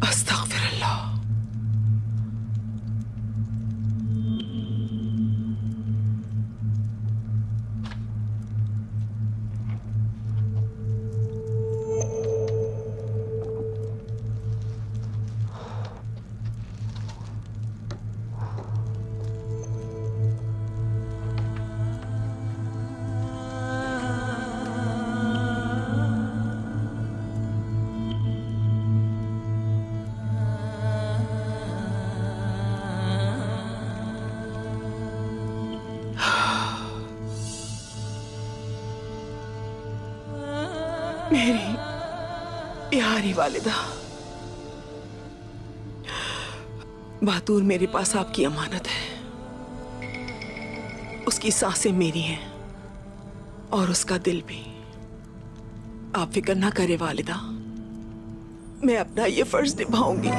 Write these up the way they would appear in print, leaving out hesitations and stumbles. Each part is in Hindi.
अस्तगफिरुल्लाह। मेरी प्यारी वालिदा, बातूर मेरे पास आपकी अमानत है। उसकी सांसें मेरी हैं और उसका दिल भी। आप फिक्र ना करें वालिदा, मैं अपना ये फर्ज निभाऊंगी।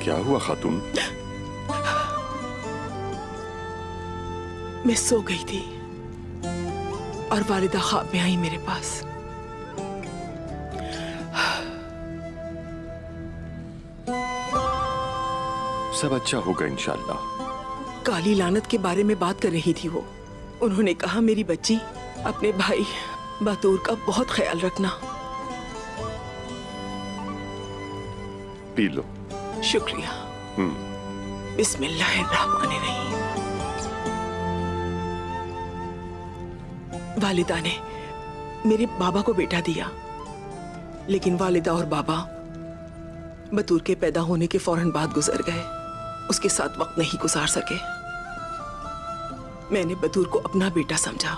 क्या हुआ खातून? मैं सो गई थी और वालिदा ख्वाब में आई मेरे पास। सब अच्छा होगा इंशाल्लाह। काली लानत के बारे में बात कर रही थी वो। उन्होंने कहा मेरी बच्ची, अपने भाई बातूर का बहुत ख्याल रखना। P low. शुक्रिया। बिस्मिल्लाहिर्रहमानिर्रहीम। वालिदा ने मेरे बाबा को बेटा दिया, लेकिन वालिदा और बाबा बतूर के पैदा होने के फौरन बाद गुजर गए। उसके साथ वक्त नहीं गुजार सके। मैंने बतूर को अपना बेटा समझा,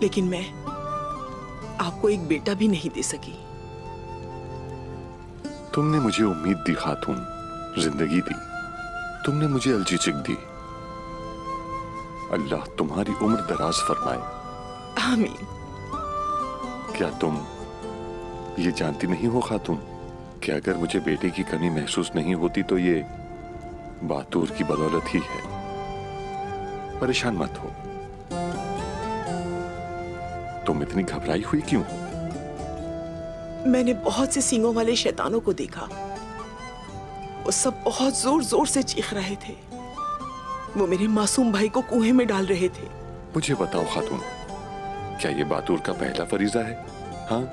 लेकिन मैं आपको एक बेटा भी नहीं दे सकी। तुमने मुझे उम्मीद दी खातून, जिंदगी दी। तुमने मुझे अलजीचिक दी। अल्लाह तुम्हारी उम्र दराज फरमाए। आमीन। क्या तुम ये जानती नहीं हो खातून कि अगर मुझे बेटे की कमी महसूस नहीं होती तो ये बातूर की बदौलत ही है। परेशान मत हो। तुम इतनी घबराई हुई क्यों? मैंने बहुत से सींगों वाले शैतानों को देखा। वो सब बहुत जोर जोर से चीख रहे थे। वो मेरे मासूम भाई को कुएं में डाल रहे थे। मुझे बताओ खातून, क्या ये बातूर का पहला फरीजा है? हाँ,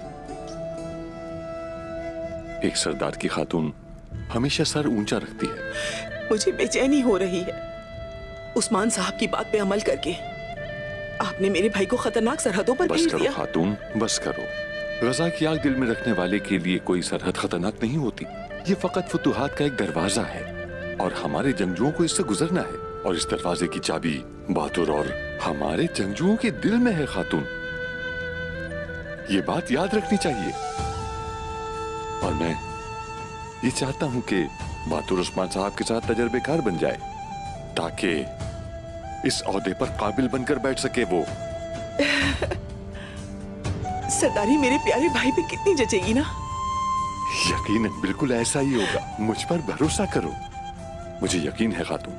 एक सरदार की खातून हमेशा सर ऊंचा रखती है। मुझे बेचैनी हो रही है। उस्मान साहब की बात पे अमल करके आपने मेरे भाई को खतरनाक सरहदों पर भेज दिया। बस करो खातून, बस करो। गजा की आग दिल में रखने वाले के लिए कोई सरहद खतरनाक नहीं होती। ये फकत फुतूहात का एक दरवाजा है और हमारे जंगजुओं को इससे गुजरना है। और इस दरवाजे की चाबी बहादुर और हमारे जंगजुओं के दिल में है खातून। ये बात याद रखनी चाहिए। और मैं ये चाहता हूं कि बहादुर उस्मान साहब के साथ तजर्बेकार बन जाए, ताकि इस ओहदे पर काबिल बनकर बैठ सके वो। सरदारी मेरे प्यारे भाई पे कितनी जचेगी ना। यकीनन बिल्कुल ऐसा ही होगा। मुझ पर भरोसा करो। मुझे यकीन है खातून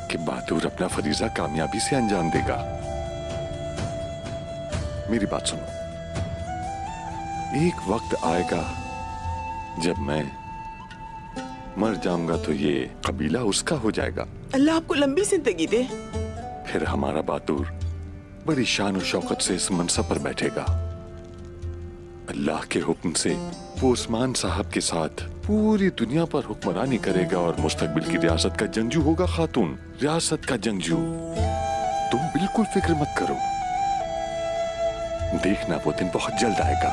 कि बहादुर अपना फरीजा कामयाबी से अंजाम देगा। मेरी बात सुनो। एक वक्त आएगा जब मैं मर जाऊंगा तो ये कबीला उसका हो जाएगा। अल्लाह आपको लंबी जिंदगी दे। फिर हमारा बहादुर बड़ी शान और शौकत से इस मनसब पर बैठेगा। अल्लाह के हुक्म से वो उस्मान साहब के साथ पूरी दुनिया पर हुक्मरानी करेगा और मुस्तकबिल की रियासत का जंगजू होगा खातून। रियासत का जंगजू। तुम बिल्कुल फिक्र मत करो। देखना वो दिन बहुत जल्द आएगा।